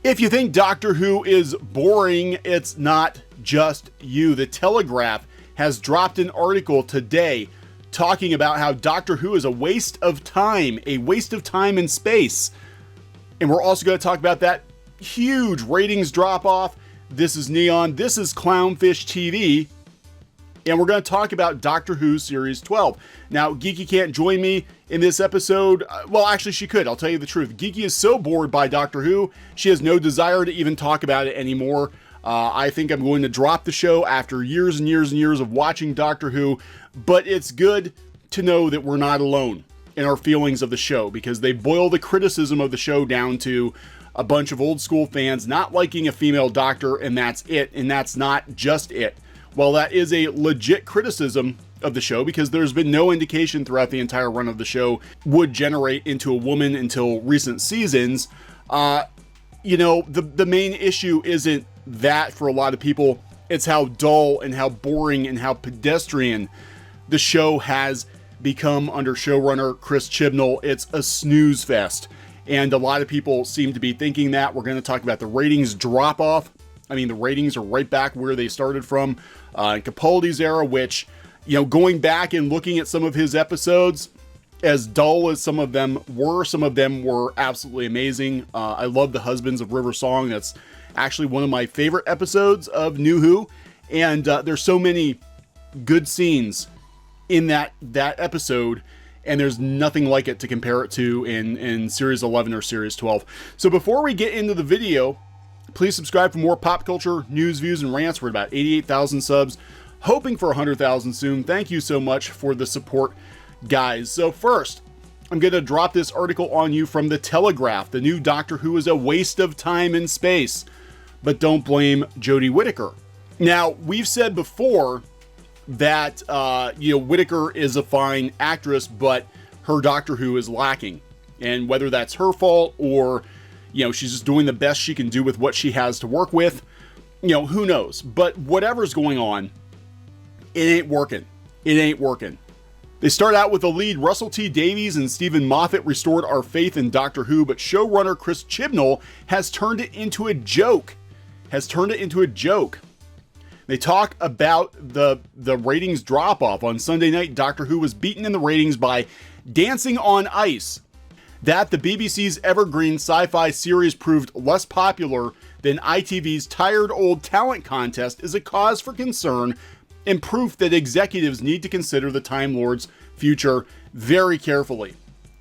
If you think Doctor Who is boring, it's not just you. The Telegraph has dropped an article today talking about how Doctor Who is a waste of time and space. And we're also going to talk about that huge ratings drop off. This is Kneon, this is CLOWNFISH TV, and we're going to talk about Doctor Who Series 12. Now, Geeky can't join me in this episode. Well, actually, she could. I'll tell you the truth. Geeky is so bored by Doctor Who, she has no desire to even talk about it anymore. I think I'm going to drop the show after years and years and years of watching Doctor Who, but it's good to know that we're not alone in our feelings of the show, because they boil the criticism of the show down to a bunch of old school fans not liking a female doctor, and that's it, and that's not just it. Well, that is a legit criticism of the show, because there's been no indication throughout the entire run of the show would generate into a woman until recent seasons. You know, the main issue isn't that for a lot of people. It's how dull and how boring and how pedestrian the show has become under showrunner Chris Chibnall. It's a snooze fest. And a lot of people seem to be thinking that. We're going to talk about the ratings drop off. I mean, the ratings are right back where they started from in Capaldi's era, which, you know, going back and looking at some of his episodes, as dull as some of them were absolutely amazing. I love The Husbands of River Song. That's actually one of my favorite episodes of New Who. And there's so many good scenes in that episode, and there's nothing like it to compare it to in Series 11 or Series 12. So before we get into the video, please subscribe for more pop culture, news, views, and rants. We're at about 88,000 subs, hoping for 100,000 soon. Thank you so much for the support, guys. So first, I'm going to drop this article on you from the Telegraph. The new Doctor Who is a waste of time and space, but don't blame Jodie Whittaker. Now, we've said before that, you know, Whittaker is a fine actress, but her Doctor Who is lacking. And whether that's her fault or, you know, she's just doing the best she can do with what she has to work with, you know, who knows? But whatever's going on, it ain't working. It ain't working. They start out with the lead. Russell T Davies and Stephen Moffat restored our faith in Doctor Who, but showrunner Chris Chibnall has turned it into a joke. They talk about the ratings drop-off. On Sunday night, Doctor Who was beaten in the ratings by Dancing on Ice. That the BBC's evergreen sci-fi series proved less popular than ITV's tired old talent contest is a cause for concern and proof that executives need to consider the Time Lord's future very carefully.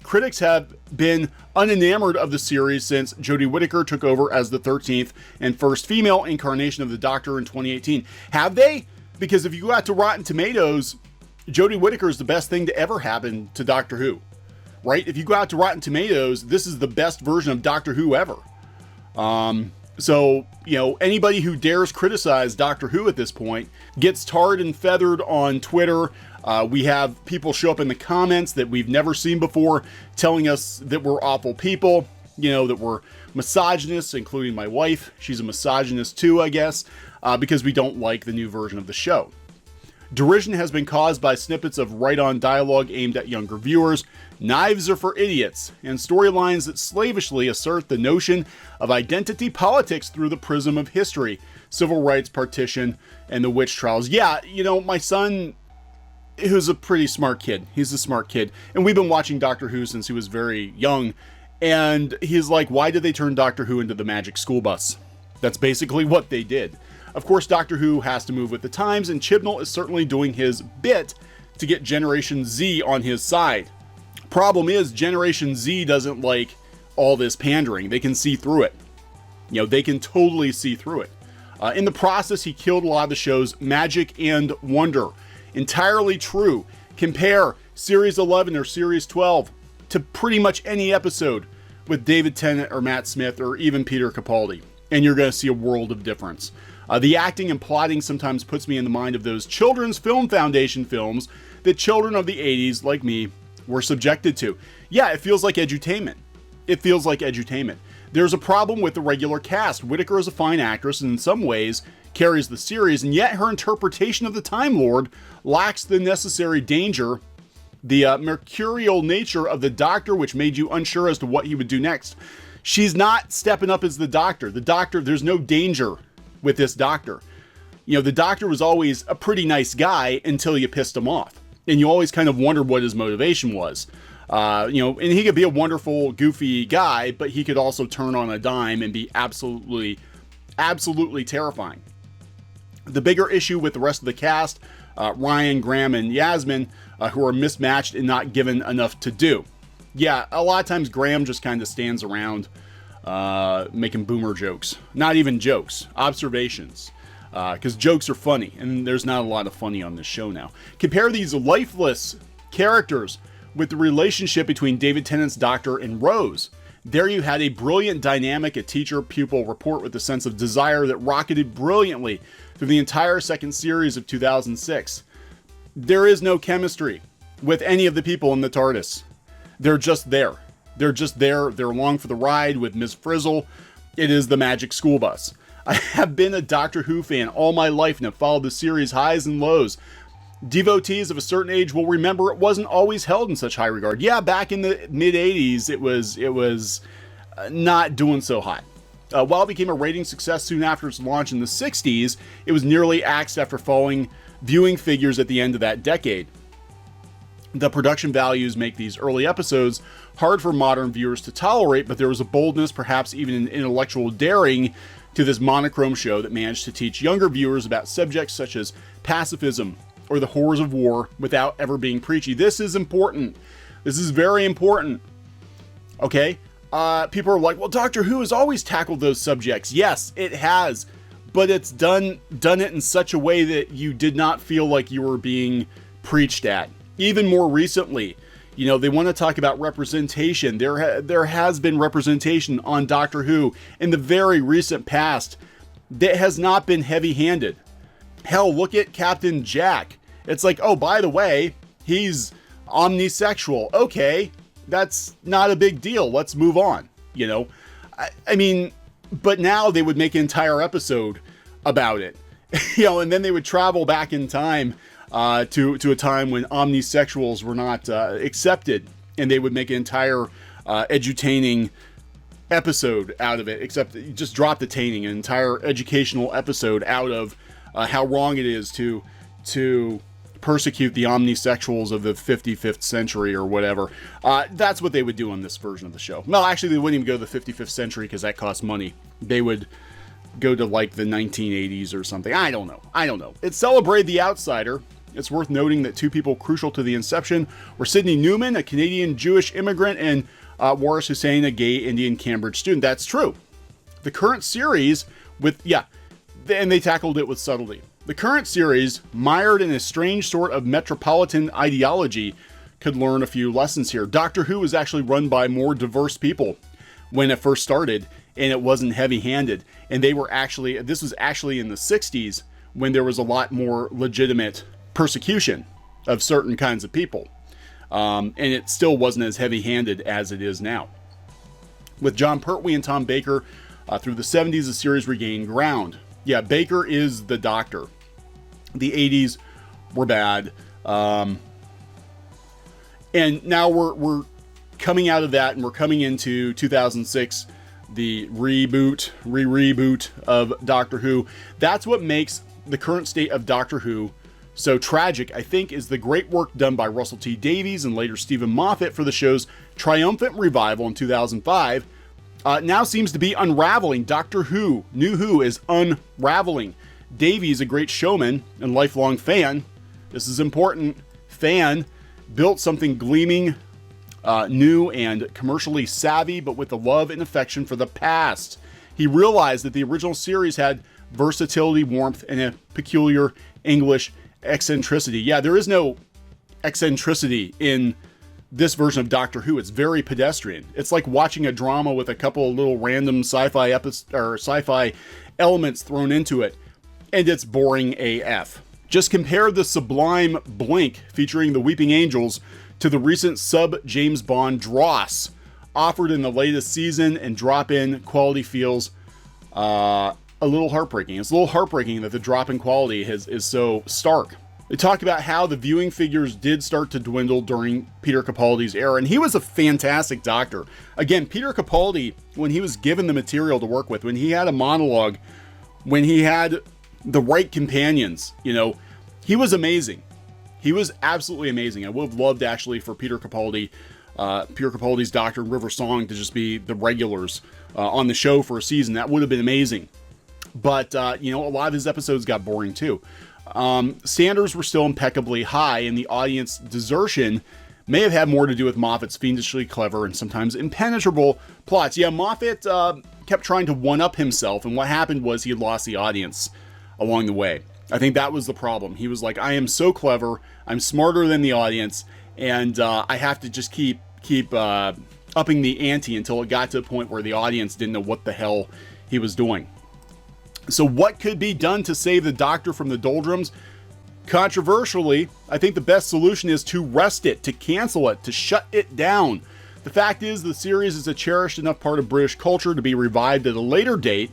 Critics have been unenamored of the series since Jodie Whittaker took over as the 13th and first female incarnation of the Doctor in 2018. Have they? Because if you go out to Rotten Tomatoes, Jodie Whittaker is the best thing to ever happen to Doctor Who, right? If you go out to Rotten Tomatoes, this is the best version of Doctor Who ever. So, you know, anybody who dares criticize Doctor Who at this point gets tarred and feathered on Twitter. We have people show up in the comments that we've never seen before telling us that we're awful people, you know, that we're misogynists, including my wife. She's a misogynist too, I guess, because we don't like the new version of the show. Derision has been caused by snippets of right-on dialogue aimed at younger viewers, knives are for idiots, and storylines that slavishly assert the notion of identity politics through the prism of history, civil rights, partition, and the witch trials. Yeah, you know, my son, who's a pretty smart kid, he's a smart kid, and we've been watching Doctor Who since he was very young, and he's like, why did they turn Doctor Who into the Magic School Bus? That's basically what they did. Of course, Doctor Who has to move with the times, and Chibnall is certainly doing his bit to get Generation Z on his side. Problem is, Generation Z doesn't like all this pandering. They can see through it. You know, they can totally see through it. In the process, he killed a lot of the show's magic and wonder. Entirely true. Compare Series 11 or Series 12 to pretty much any episode with David Tennant or Matt Smith or even Peter Capaldi, and you're going to see a world of difference. The acting and plotting sometimes puts me in the mind of those Children's Film Foundation films that children of the 80s, like me, were subjected to. Yeah, it feels like edutainment. There's a problem with the regular cast. Whittaker is a fine actress and in some ways carries the series, and yet her interpretation of the Time Lord lacks the necessary danger The mercurial nature of the Doctor, which made you unsure as to what he would do next. She's not stepping up as the Doctor. The Doctor, there's no danger with this Doctor. You know, the Doctor was always a pretty nice guy until you pissed him off. And you always kind of wondered what his motivation was. You know, and he could be a wonderful, goofy guy, but he could also turn on a dime and be absolutely terrifying. The bigger issue with the rest of the cast, Ryan, Graham, and Yasmin, who are mismatched and not given enough to do. Yeah, a lot of times Graham just kind of stands around making boomer jokes. Not even jokes, observations. Because jokes are funny, and there's not a lot of funny on this show now. Compare these lifeless characters with the relationship between David Tennant's Doctor and Rose. There you had a brilliant dynamic, a teacher-pupil rapport with a sense of desire that rocketed brilliantly through the entire second series of 2006. There is no chemistry with any of the people in the TARDIS. They're just there. They're just there. They're along for the ride with Ms. Frizzle. It is the magic school bus. I have been a Doctor Who fan all my life and have followed the series' highs and lows. Devotees of a certain age will remember it wasn't always held in such high regard. Yeah, back in the mid-'80s, it was not doing so hot. While it became a rating success soon after its launch in the 60s, it was nearly axed after falling viewing figures at the end of that decade. The production values make these early episodes hard for modern viewers to tolerate, but there was a boldness, perhaps even an intellectual daring, to this monochrome show that managed to teach younger viewers about subjects such as pacifism or the horrors of war without ever being preachy. This is important. This is very important. Okay? People are like, well, Doctor Who has always tackled those subjects. Yes, it has. But it's done it in such a way that you did not feel like you were being preached at. Even more recently, you know, they want to talk about representation. There has been representation on Doctor Who in the very recent past that has not been heavy-handed. Hell, look at Captain Jack. It's like, oh, by the way, he's omnisexual. Okay, that's not a big deal. Let's move on, you know? I mean, but now they would make an entire episode about it, you know, and then they would travel back in time to a time when omnisexuals were not accepted, and they would make an entire edutaining episode out of it, except just drop the taining, an entire educational episode out of how wrong it is to persecute the omnisexuals of the 55th century or whatever. That's what they would do on this version of the show. Well, actually, they wouldn't even go to the 55th century because that costs money. They would go to like the 1980s or something. I don't know. It celebrated the outsider. It's worth noting that two people crucial to the inception were Sidney Newman, a Canadian Jewish immigrant, and Waris Hussein, a gay Indian Cambridge student. That's true. The current series and they tackled it with subtlety. The current series, mired in a strange sort of metropolitan ideology, could learn a few lessons here. Doctor Who was actually run by more diverse people when it first started, and it wasn't heavy-handed. And this was actually in the 60s when there was a lot more legitimate persecution of certain kinds of people. And it still wasn't as heavy-handed as it is now. With John Pertwee and Tom Baker, through the 70s, the series regained ground. Yeah, Baker is the Doctor. The 80s were bad. And now we're coming out of that, and we're coming into 2006, the reboot of Doctor Who. That's what makes the current state of Doctor Who so tragic, I think, is the great work done by Russell T Davies and later Stephen Moffat for the show's triumphant revival in 2005. Now seems to be unraveling. Doctor Who, New Who, is unraveling. Davies, a great showman and lifelong fan, this is important, built something gleaming, new and commercially savvy, but with a love and affection for the past. He realized that the original series had versatility, warmth, and a peculiar English eccentricity. Yeah, there is no eccentricity in this version of Doctor Who. It's very pedestrian. It's like watching a drama with a couple of little random sci-fi elements thrown into it, and it's boring AF. Just compare the sublime Blink featuring the Weeping Angels to the recent sub-James Bond dross offered in the latest season, and drop-in quality feels a little heartbreaking. It's a little heartbreaking that the drop in quality is so stark. They talk about how the viewing figures did start to dwindle during Peter Capaldi's era, and he was a fantastic Doctor. Again, Peter Capaldi, when he was given the material to work with, when he had a monologue, when he had the right companions, you know, he was amazing. He was absolutely amazing. I would have loved, actually, for Peter Capaldi's Doctor and River Song to just be the regulars on the show for a season. That would have been amazing. But, you know, a lot of his episodes got boring, too. Standards were still impeccably high, and the audience desertion may have had more to do with Moffat's fiendishly clever and sometimes impenetrable plots. Yeah, Moffat kept trying to one-up himself, and what happened was he lost the audience along the way. I think that was the problem. He was like, I am so clever, I'm smarter than the audience, and I have to just keep upping the ante until it got to a point where the audience didn't know what the hell he was doing. So what could be done to save the Doctor from the doldrums? Controversially, I think the best solution is to rest it, to cancel it, to shut it down. The fact is, the series is a cherished enough part of British culture to be revived at a later date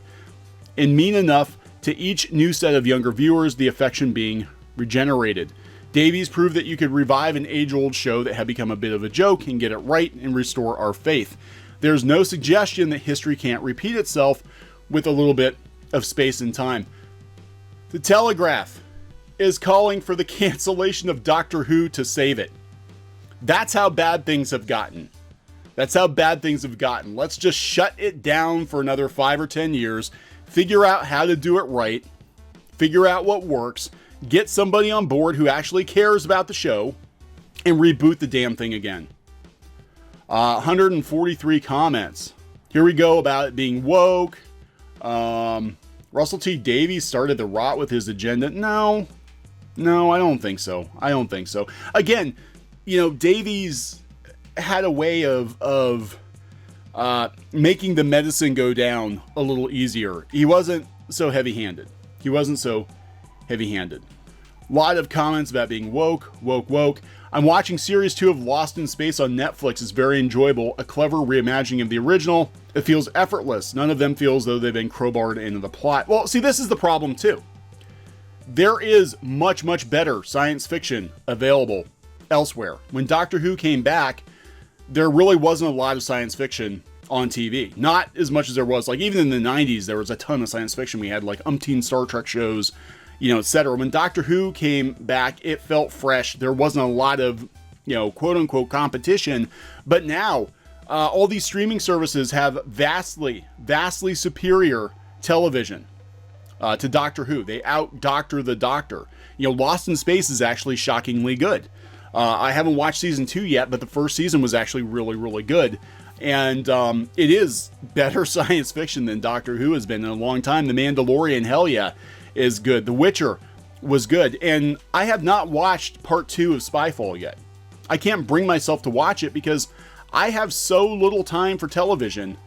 and mean enough to each new set of younger viewers, the affection being regenerated. Davies proved that you could revive an age-old show that had become a bit of a joke and get it right and restore our faith. There's no suggestion that history can't repeat itself with a little bit of space and time. The Telegraph is calling for the cancellation of Doctor Who to save it. That's how bad things have gotten. That's how bad things have gotten. Let's just shut it down for another 5 or 10 years, figure out how to do it right, figure out what works, get somebody on board who actually cares about the show, and reboot the damn thing again. 143 comments. Here we go about it being woke. Russell T. Davies started the rot with his agenda. No, I don't think so. Again, you know, Davies had a way of making the medicine go down a little easier. He wasn't so heavy-handed. A lot of comments about being woke. I'm watching Series 2 of Lost in Space on Netflix. It's very enjoyable. A clever reimagining of the original. It feels effortless. None of them feels though they've been crowbarred into the plot. Well, see, this is the problem too. There is much better science fiction available elsewhere. When Doctor Who came back, there really wasn't a lot of science fiction on TV. Not as much as there was, like, even in the 90s, there was a ton of science fiction. We had like umpteen Star Trek shows, you know, etc. When Doctor Who came back, it felt fresh. There wasn't a lot of, you know, quote unquote competition. But now, all these streaming services have vastly superior television to Doctor Who. They out-doctor the Doctor. You know, Lost in Space is actually shockingly good. I haven't watched season 2 yet, but the first season was actually really good. And it is better science fiction than Doctor Who has been in a long time. The Mandalorian, hell yeah, is good. The Witcher was good. And I have not watched part 2 of Spyfall yet. I can't bring myself to watch it because I have so little time for television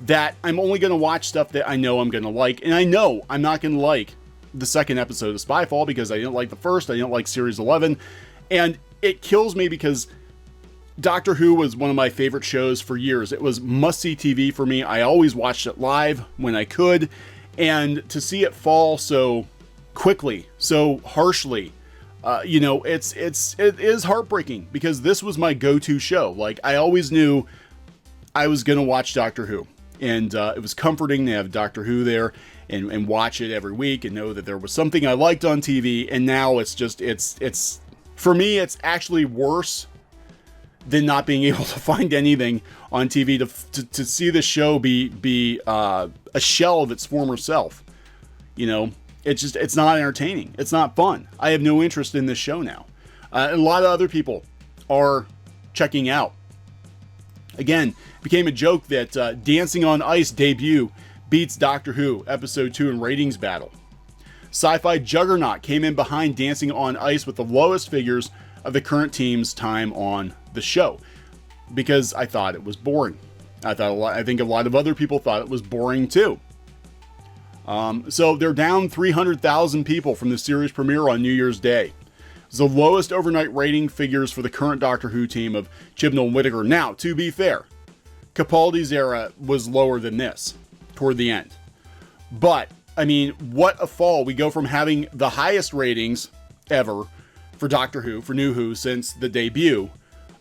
that I'm only going to watch stuff that I know I'm going to like. And I know I'm not going to like the second episode of Spyfall because I didn't like the first. I didn't like Series 11. And it kills me because Doctor Who was one of my favorite shows for years. It was must-see TV for me. I always watched it live when I could. And to see it fall so quickly, so harshly, you know, it is heartbreaking because this was my go-to show. Like, I always knew I was going to watch Doctor Who. And it was comforting to have Doctor Who there and watch it every week and know that there was something I liked on TV. And now it's just, it's for me, it's actually worse than not being able to find anything on TV to see the show be a shell of its former self. You know, it's not entertaining. It's not fun. I have no interest in this show now. A lot of other people are checking out. Again, it became a joke that Dancing on Ice debut beats Doctor Who episode 2 in ratings battle. Sci-Fi Juggernaut came in behind Dancing on Ice with the lowest figures of the current team's time on the show because I thought it was boring. I think a lot of other people thought it was boring too. So they're down 300,000 people from the series premiere on New Year's Day. It's the lowest overnight rating figures for the current Doctor Who team of Chibnall and Whittaker. Now, to be fair, Capaldi's era was lower than this toward the end. But, I mean, what a fall. We go from having the highest ratings ever for Doctor Who, for New Who, since the debut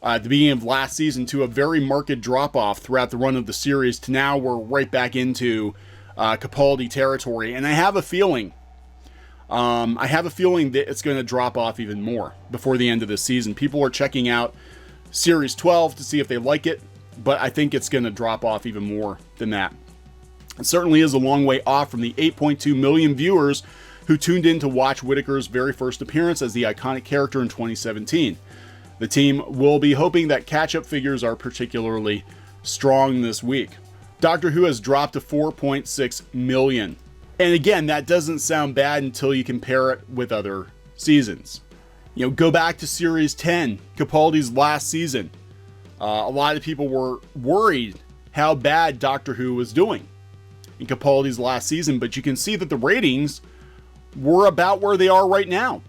at the beginning of last season, to a very marked drop-off throughout the run of the series, to now we're right back into Capaldi territory. And I have a feeling that it's going to drop off even more before the end of this season. People are checking out Series 12 to see if they like it, but I think it's going to drop off even more than that. It certainly is a long way off from the 8.2 million viewers who tuned in to watch Whittaker's very first appearance as the iconic character in 2017. The team will be hoping that catch-up figures are particularly strong this week. Doctor Who has dropped to 4.6 million. And again, that doesn't sound bad until you compare it with other seasons. You know, go back to Series 10, Capaldi's last season. A lot of people were worried how bad Doctor Who was doing in Capaldi's last season, but you can see that the ratings were about where they are right now.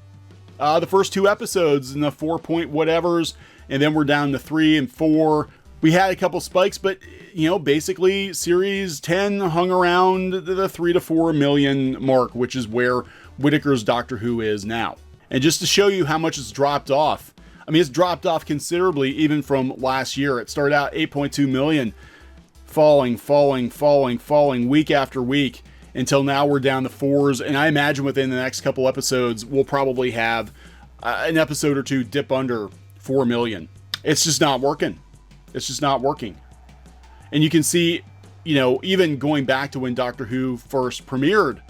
The first 2 episodes in the 4 point whatevers, and then we're down to 3 and 4. We had a couple spikes, but you know, basically Series 10 hung around the 3 to 4 million mark, which is where Whittaker's Doctor Who is now. And just to show you how much it's dropped off, I mean, it's dropped off considerably even from last year. It started out 8.2 million, falling week after week, until now we're down to 4s, and I imagine within the next couple episodes we'll probably have an episode or 2 dip under 4 million. It's just not working. It's just not working. And you can see, you know, even going back to when Doctor Who first premiered,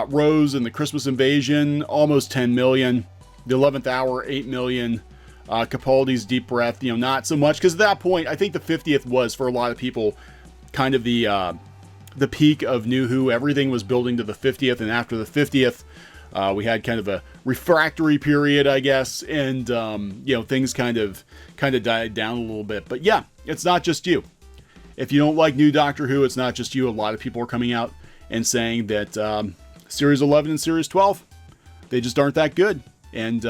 Rose and the Christmas Invasion, almost 10 million. The 11th Hour, 8 million. Capaldi's Deep Breath, you know, not so much, because at that point, I think the 50th was, for a lot of people, kind of the peak of New Who. Everything was building to the 50th, and after the 50th, we had kind of a refractory period, I guess, and you know, things kind of died down a little bit. But yeah, it's not just you. If you don't like new Doctor Who, it's not just you. A lot of people are coming out and saying that Series 11 and Series 12, they just aren't that good. And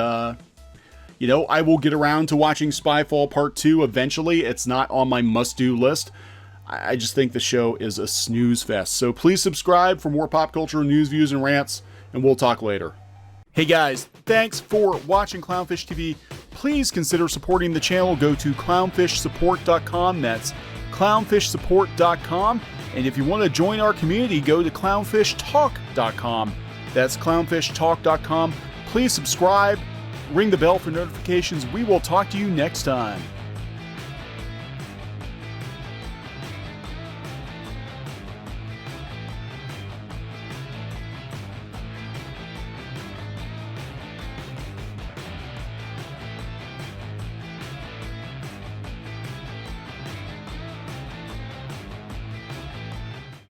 you know, I will get around to watching Spyfall Part 2 eventually. It's not on my must-do list. I just think the show is a snooze fest. So please subscribe for more pop culture news, views, and rants, and we'll talk later. Hey guys, thanks for watching Clownfish TV. Please consider supporting the channel. Go to clownfishsupport.com. That's clownfishsupport.com. And if you want to join our community, go to clownfishtalk.com. That's clownfishtalk.com. Please subscribe, ring the bell for notifications. We will talk to you next time.